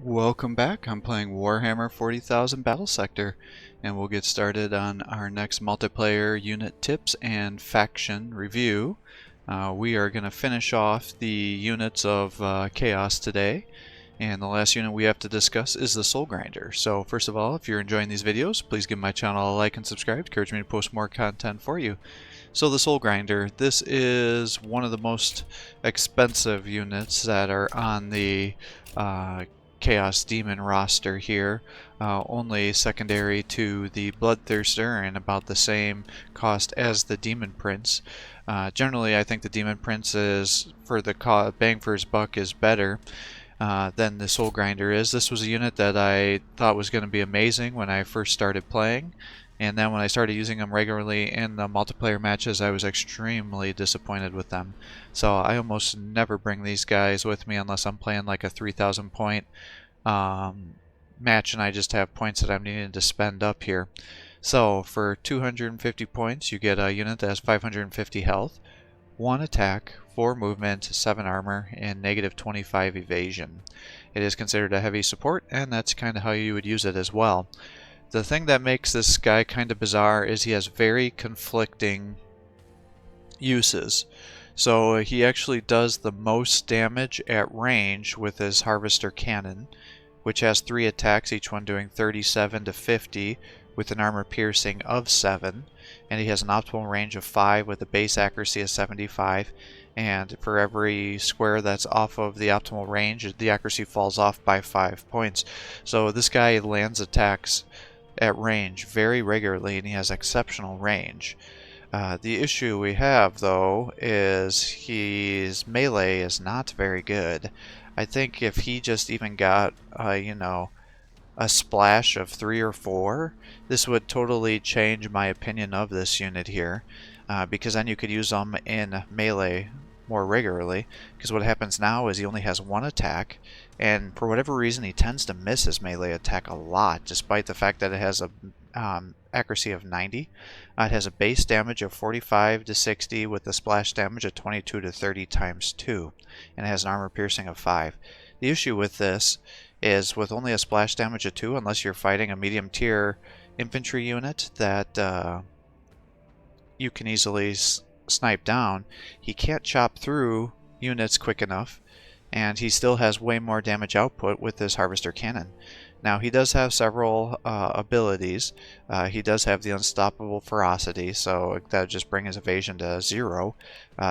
Welcome back. I'm playing Warhammer 40,000 Battlesector, and we'll get started on our next multiplayer unit tips and faction review. We are going to finish off the units of Chaos today, and the last unit we have to discuss is the Soul Grinder. So first of all, if you're enjoying these videos, please give my channel a like and subscribe to encourage me to post more content for you. So the Soul Grinder, this is one of the most expensive units that are on the Chaos Demon roster here, only secondary to the Bloodthirster and about the same cost as the Demon Prince. Generally, I think the Demon Prince is, for the bang for his buck, is better than the Soul Grinder is. This was a unit that I thought was going to be amazing when I first started playing, and then when I started using them regularly in the multiplayer matches, I was extremely disappointed with them. So I almost never bring these guys with me unless I'm playing like a 3,000 point match and I just have points that I'm needing to spend up here. So for 250 points, you get a unit that has 550 health, 1 attack, 4 movement, 7 armor, and negative 25 evasion. It is considered a heavy support, and that's kind of how you would use it as well. The thing that makes this guy kind of bizarre is he has very conflicting uses. So he actually does the most damage at range with his Harvester Cannon, which has 3 attacks, each one doing 37 to 50 with an armor piercing of 7, and he has an optimal range of 5 with a base accuracy of 75, and for every square that's off of the optimal range, the accuracy falls off by 5 points. So this guy lands attacks at range very regularly, and he has exceptional range. The issue we have, though, is his melee is not very good. I think if he just even got, a splash of 3 or 4, this would totally change my opinion of this unit here, because then you could use them in melee more regularly, because what happens now is he only has 1 attack, and for whatever reason he tends to miss his melee attack a lot, despite the fact that it has a accuracy of 90. It has a base damage of 45 to 60 with a splash damage of 22 to 30 times 2, and it has an armor piercing of 5. The issue with this is with only a splash damage of 2, unless you're fighting a medium tier infantry unit that you can easily snipe down, he can't chop through units quick enough, and he still has way more damage output with his Harvester Cannon. Now he does have several abilities. He does have the Unstoppable Ferocity, so that would just bring his evasion to 0.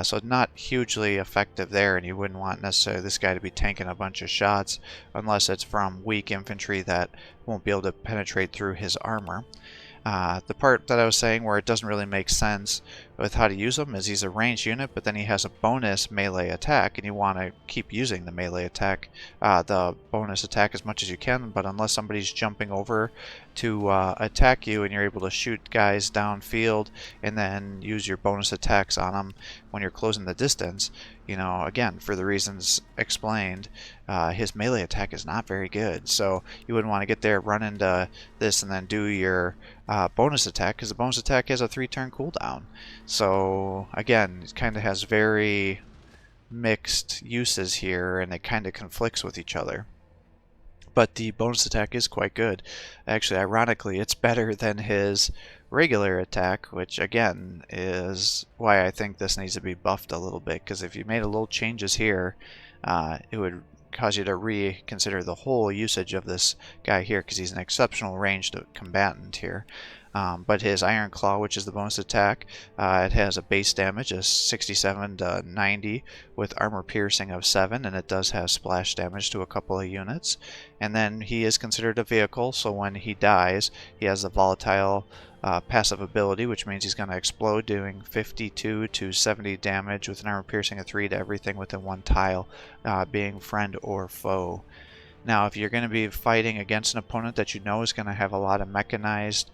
So not hugely effective there, and you wouldn't want necessarily this guy to be tanking a bunch of shots unless it's from weak infantry that won't be able to penetrate through his armor. The part that I was saying where it doesn't really make sense with how to use him is he's a ranged unit, but then he has a bonus melee attack, and you want to keep using the melee attack, the bonus attack as much as you can, but unless somebody's jumping over to attack you and you're able to shoot guys downfield and then use your bonus attacks on them when you're closing the distance, again, for the reasons explained, his melee attack is not very good. So you wouldn't want to get there, run into this, and then do your bonus attack, because the bonus attack has a 3-turn cooldown. So again, it kind of has very mixed uses here, and it kind of conflicts with each other. But the bonus attack is quite good. Actually, ironically, it's better than his regular attack, which again is why I think this needs to be buffed a little bit, because if you made a little changes here, it would cause you to reconsider the whole usage of this guy here, because he's an exceptional ranged combatant here. But his Iron Claw, which is the bonus attack, it has a base damage of 67 to 90 with armor piercing of 7, and it does have splash damage to a couple of units. And then he is considered a vehicle, so when he dies, he has the volatile passive ability, which means he's going to explode, doing 52 to 70 damage with an armor piercing of 3 to everything within 1 tile, being friend or foe. Now, if you're going to be fighting against an opponent that you know is going to have a lot of mechanized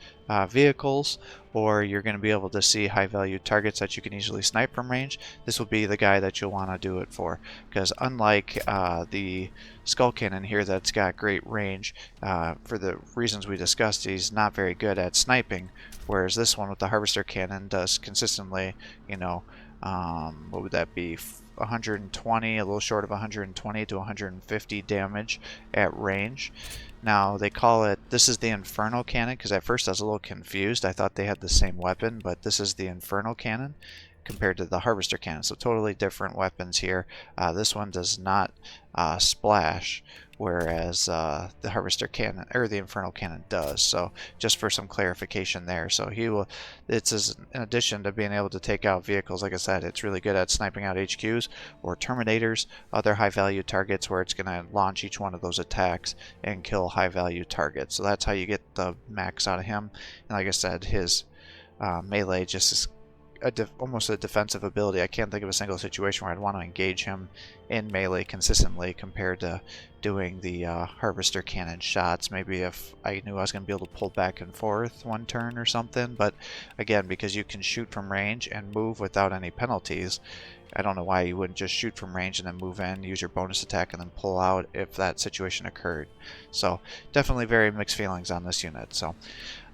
vehicles, or you're going to be able to see high-value targets that you can easily snipe from range, this will be the guy that you'll want to do it for. Because unlike the Skull Cannon here that's got great range, for the reasons we discussed, he's not very good at sniping, whereas this one with the Harvester Cannon does consistently, what would that be, 120, a little short of 120 to 150 damage at range. Now they call it, this is the Infernal Cannon, because at first I was a little confused. I thought they had the same weapon, but this is the Infernal Cannon compared to the Harvester Cannon. So totally different weapons here. This one does not splash, whereas the Harvester Cannon, or the Infernal Cannon, does. So just for some clarification there. So he will, it's in addition to being able to take out vehicles, like I said, it's really good at sniping out HQs or Terminators, other high value targets, where it's going to launch each one of those attacks and kill high value targets. So that's how you get the max out of him. And like I said, his melee just is almost a defensive ability. I can't think of a single situation where I'd want to engage him in melee consistently compared to doing the Harvester Cannon shots. Maybe if I knew I was going to be able to pull back and forth one turn or something, but again, because you can shoot from range and move without any penalties, I don't know why you wouldn't just shoot from range and then move in, use your bonus attack, and then pull out if that situation occurred. So definitely very mixed feelings on this unit. So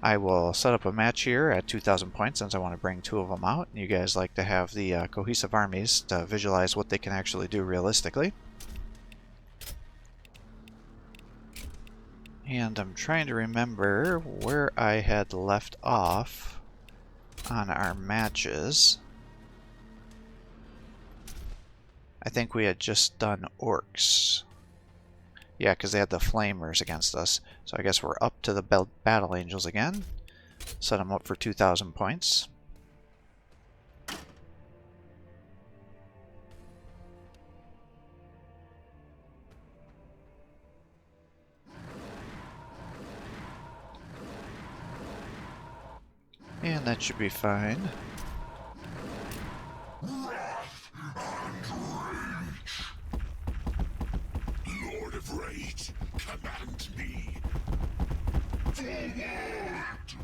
I will set up a match here at 2,000 points since I want to bring 2 of them out. You guys like to have the cohesive armies to visualize what they can actually do realistically. And I'm trying to remember where I had left off on our matches. I think we had just done orcs. Yeah, because they had the flamers against us. So I guess we're up to the battle angels again. Set them up for 2,000 points. And that should be fine. Lord of Rage, command me. Forward!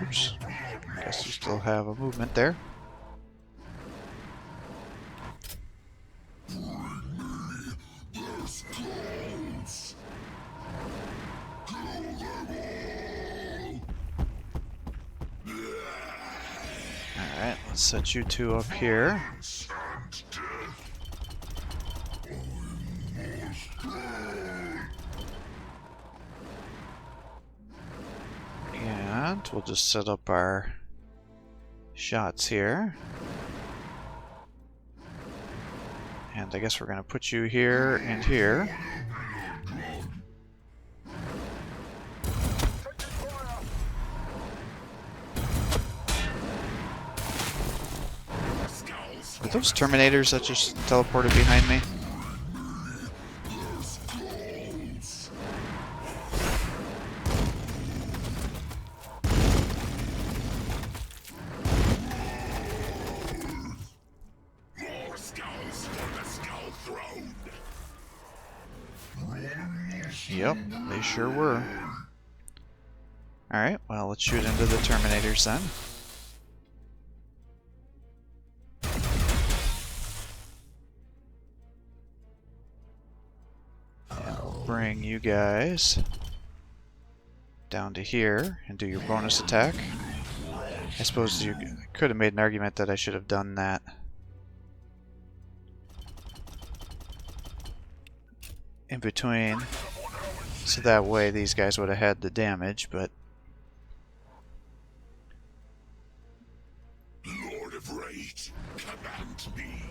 Oops. Guess you still have a movement there. Alright, let's set you 2 up here. And we'll just set up our shots here. And I guess we're going to put you here and here. Are those Terminators that just teleported behind me? Yep, they sure were. Alright, well, let's shoot into the Terminators then. And we'll bring you guys down to here and do your bonus attack. I suppose you could have made an argument that I should have done that in between, so that way these guys would have had the damage, but Lord of Rage, command me.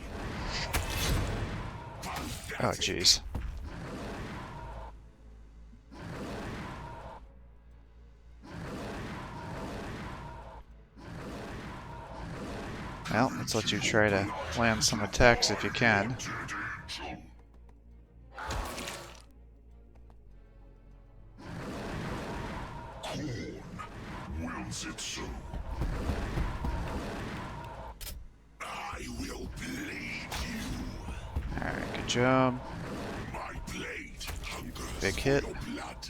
oh jeez. Well, let's let you try to land some attacks if you can. Khorne wills it so. I will bleed you. Alright, good job. My blade hungers Big hit. for your blood.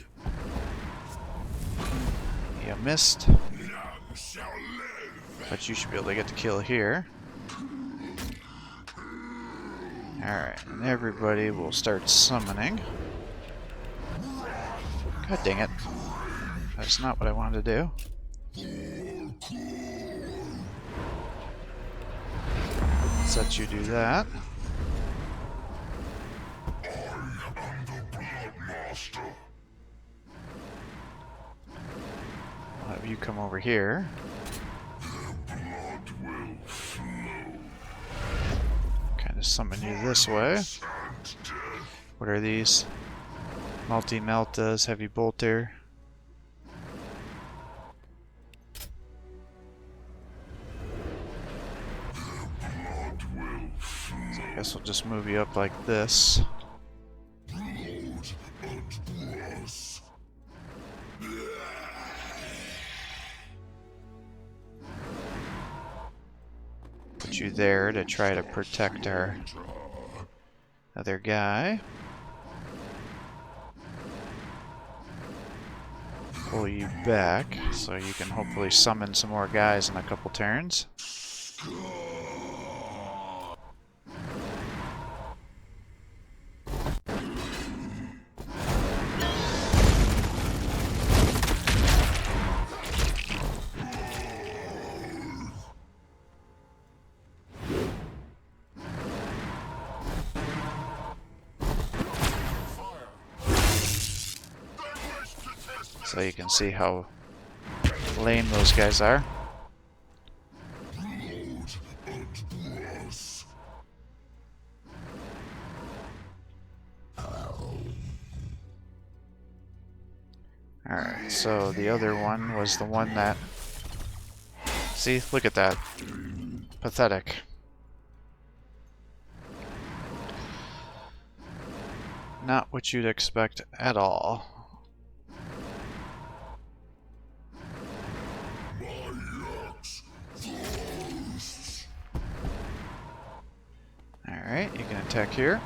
You missed, None shall live. but you should be able to get the kill here. Alright, and everybody will start summoning. God dang it. That's not what I wanted to do. Let's let you do that. I'll have you come over here. Kind of summon you this way. What are these? Multi-meltas, heavy bolter. So I guess we'll just move you up like this. Put you there to try to protect our other guy. Pull you back so you can hopefully summon some more guys in a couple turns. So you can see how lame those guys are. Alright, so the other one was the one that... See, look at that. Pathetic. Not what you'd expect at all. Alright, you can attack here.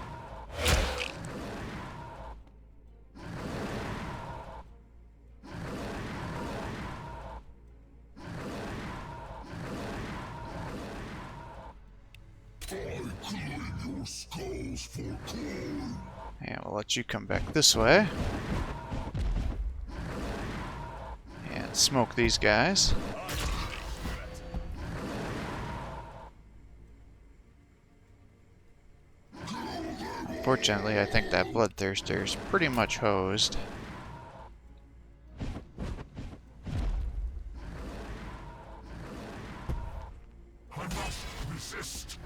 And we'll let you come back this way. And smoke these guys. Unfortunately, I think that Bloodthirster is pretty much hosed. I must resist.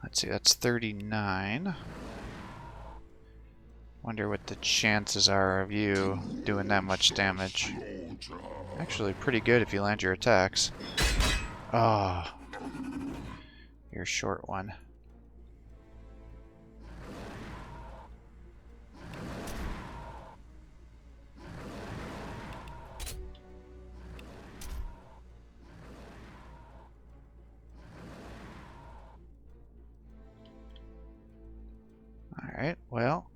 Let's see, that's 39. Wonder what the chances are of you doing that much damage. Actually, pretty good if you land your attacks. Ah, oh, you're a short one. Alright, well,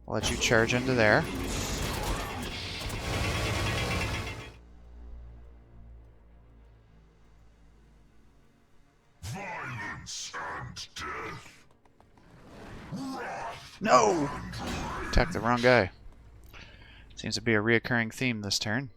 I'll let you charge into there. Violence and death. No! Attacked the wrong guy. Seems to be a reoccurring theme this turn.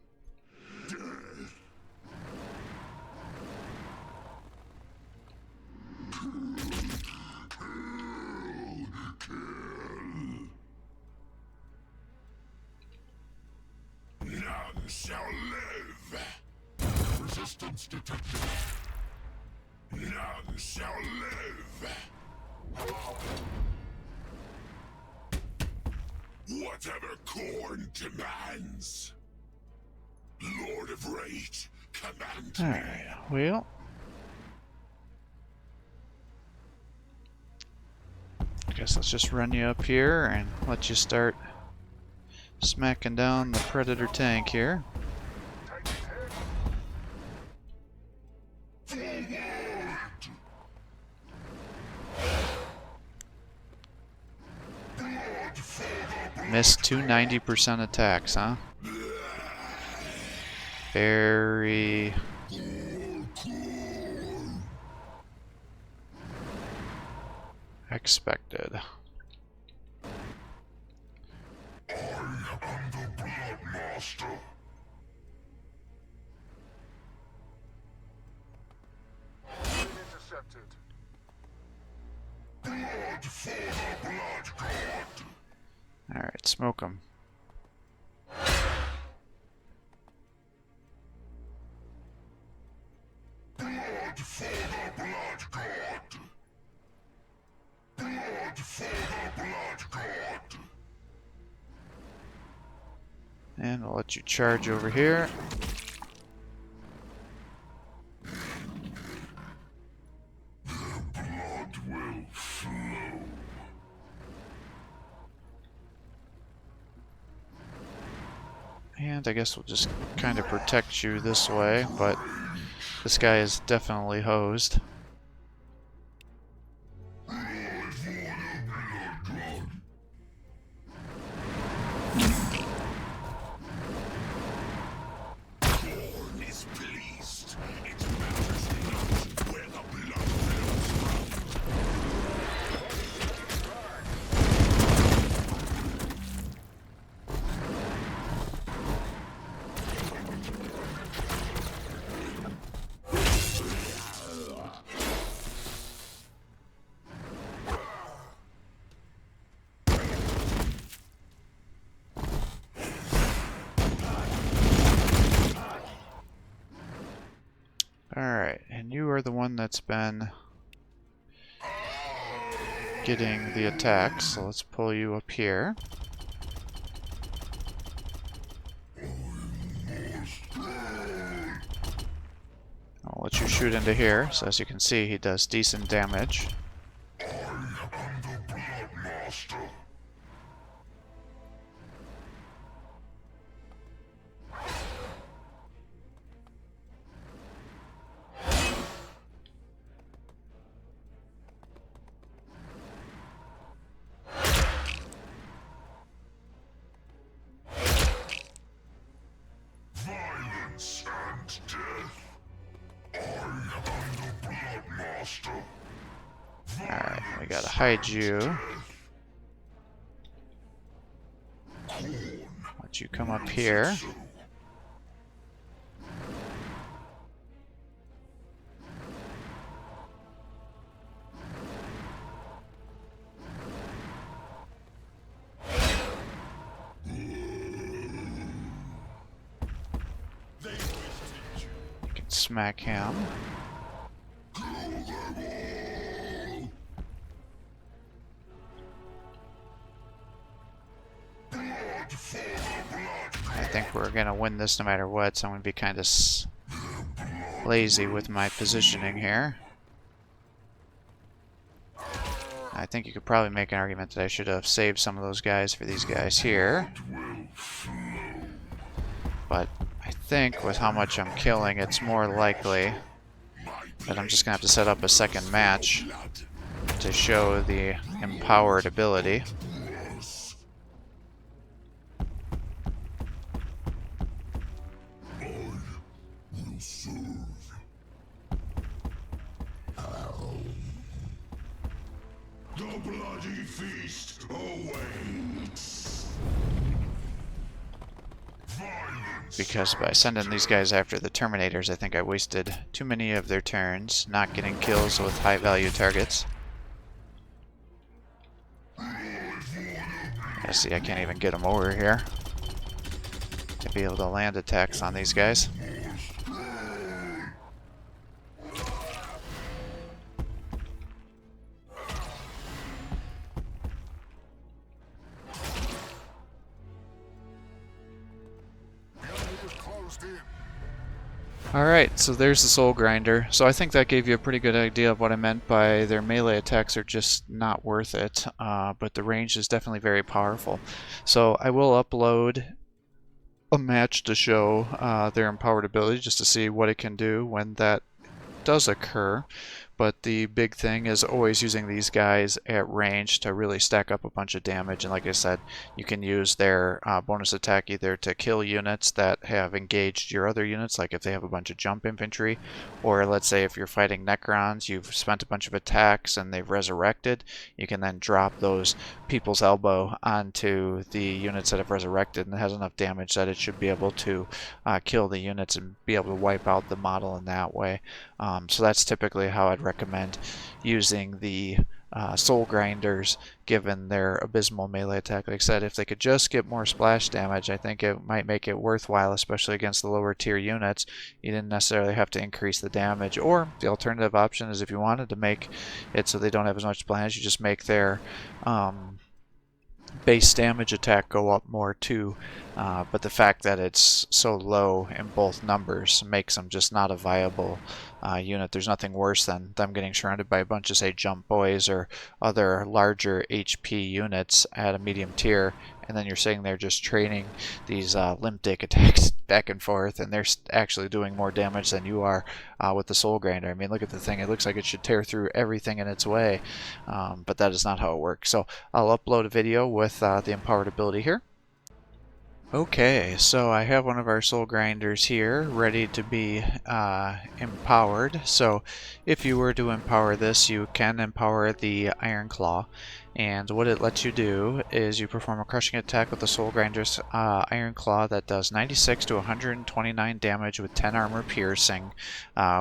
None shall live. Resistance detected. None shall live. Whatever Khorne demands. Lord of Rage, command me. Alright, well. I guess let's just run you up here and let you start smacking down the Predator tank here. Missed 2 90% attacks, huh? very expected. I am the Blood Master. Intercepted. Blood for the Blood God. Alright, smoke him. Blood for the Blood God. Blood for the Blood God. And we'll let you charge over here. The blood will flow. And I guess we'll just kind of protect you this way, but this guy is definitely hosed. Khorne is pleased. It matters not where the blood flows from. Alright, and you are the one that's been getting the attacks, so let's pull you up here. I'll let you shoot into here, so as you can see he does decent damage. I am the Blood Master. Violence and death. I am the Blood Master. Alright, we gotta hide you. Khorne. Let you come up here. So. They wasted you. You can smack him. Kill them all. Blood for the Blood I think we're gonna win this no matter what, so I'm gonna be kind of lazy with my positioning here. I think you could probably make an argument that I should have saved some of those guys for these guys here. will flow. But I think with how much I'm killing, it's more likely that I'm just gonna have to set up a second match to show the empowered ability. Will serve. The bloody feast awaits. Violence. Because by sending these guys after the Terminators, I think I wasted too many of their turns not getting kills with high value targets. I see I can't even get them over here to be able to land attacks on these guys. Alright, so there's the Soul Grinder. So I think that gave you a pretty good idea of what I meant by their melee attacks are just not worth it, but the range is definitely very powerful. So I will upload a match to show their empowered ability just to see what it can do when that does occur. but the big thing is always using these guys at range to really stack up a bunch of damage. And like I said, you can use their bonus attack either to kill units that have engaged your other units, like if they have a bunch of jump infantry, or let's say if you're fighting Necrons, you've spent a bunch of attacks and they've resurrected, you can then drop those people's elbow onto the units that have resurrected, and it has enough damage that it should be able to kill the units and be able to wipe out the model in that way. So that's typically how I'd recommend using the soul grinders, given their abysmal melee attack. Like I said, if they could just get more splash damage, I think it might make it worthwhile, especially against the lower tier units. You didn't necessarily have to increase the damage, or the alternative option is if you wanted to make it so they don't have as much splash, you just make their base damage attack go up more too, but the fact that it's so low in both numbers makes them just not a viable unit. There's nothing worse than them getting surrounded by a bunch of, say, jump boys or other larger HP units at a medium tier, and then you're sitting there just training these limp dick attacks back and forth, and they're actually doing more damage than you are with the soul grinder. I mean, look at the thing. It looks like it should tear through everything in its way, but that is not how it works. So I'll upload a video with the empowered ability here. Okay, so I have one of our soul grinders here ready to be empowered. So if you were to empower this, you can empower the Iron Claw, and what it lets you do is you perform a crushing attack with the soul grinder's Iron Claw that does 96 to 129 damage with 10 armor piercing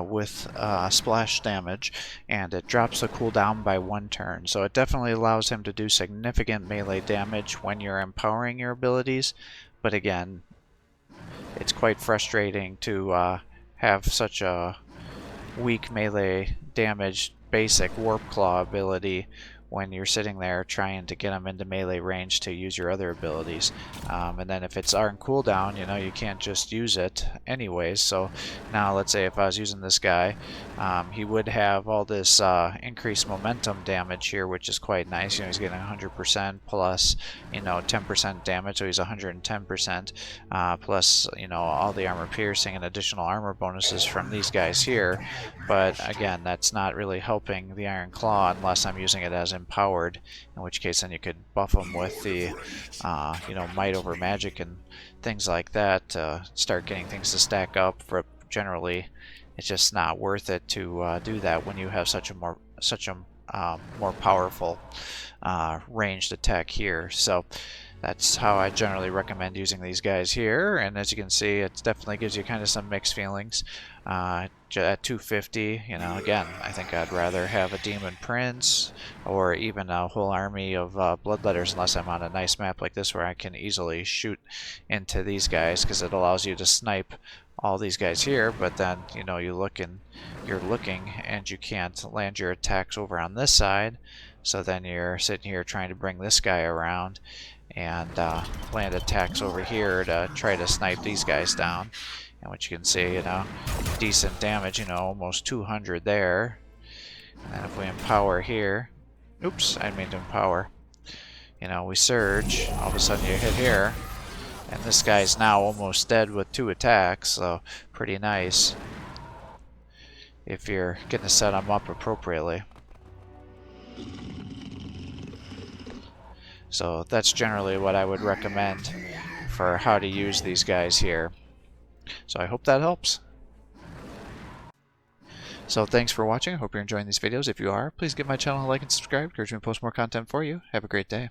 with splash damage, and it drops the cooldown by 1 turn. So it definitely allows him to do significant melee damage when you're empowering your abilities. But again, it's quite frustrating to have such a weak melee damage basic Warp Claw ability when you're sitting there trying to get them into melee range to use your other abilities. And then if it's on cooldown, you know, you can't just use it anyways. So now let's say if I was using this guy, he would have all this increased momentum damage here, which is quite nice. You know, he's getting 100% plus, you know, 10% damage, so he's 110%, plus, you know, all the armor piercing and additional armor bonuses from these guys here. But again, that's not really helping the Iron Claw unless I'm using it as empowered, in which case then you could buff them with the you know, might over magic and things like that to start getting things to stack up. For generally, it's just not worth it to do that when you have such a more powerful ranged attack here. So that's how I generally recommend using these guys here, and as you can see, it definitely gives you kind of some mixed feelings. At 250, you know, again, I think I'd rather have a Demon Prince or even a whole army of Bloodletters, unless I'm on a nice map like this where I can easily shoot into these guys, because it allows you to snipe all these guys here. But then, you know, you're looking and you can't land your attacks over on this side, so then you're sitting here trying to bring this guy around and land attacks over here to try to snipe these guys down. And what you can see, you know, decent damage, you know, almost 200 there. And then if we empower here, oops, I didn't mean to empower. You know, we surge, all of a sudden you hit here, and this guy's now almost dead with 2 attacks, so pretty nice if you're getting to set him up appropriately. So that's generally what I would recommend for how to use these guys here. So I hope that helps. So thanks for watching. I hope you're enjoying these videos. If you are, please give my channel a like and subscribe. It encourages me to post more content for you. Have a great day.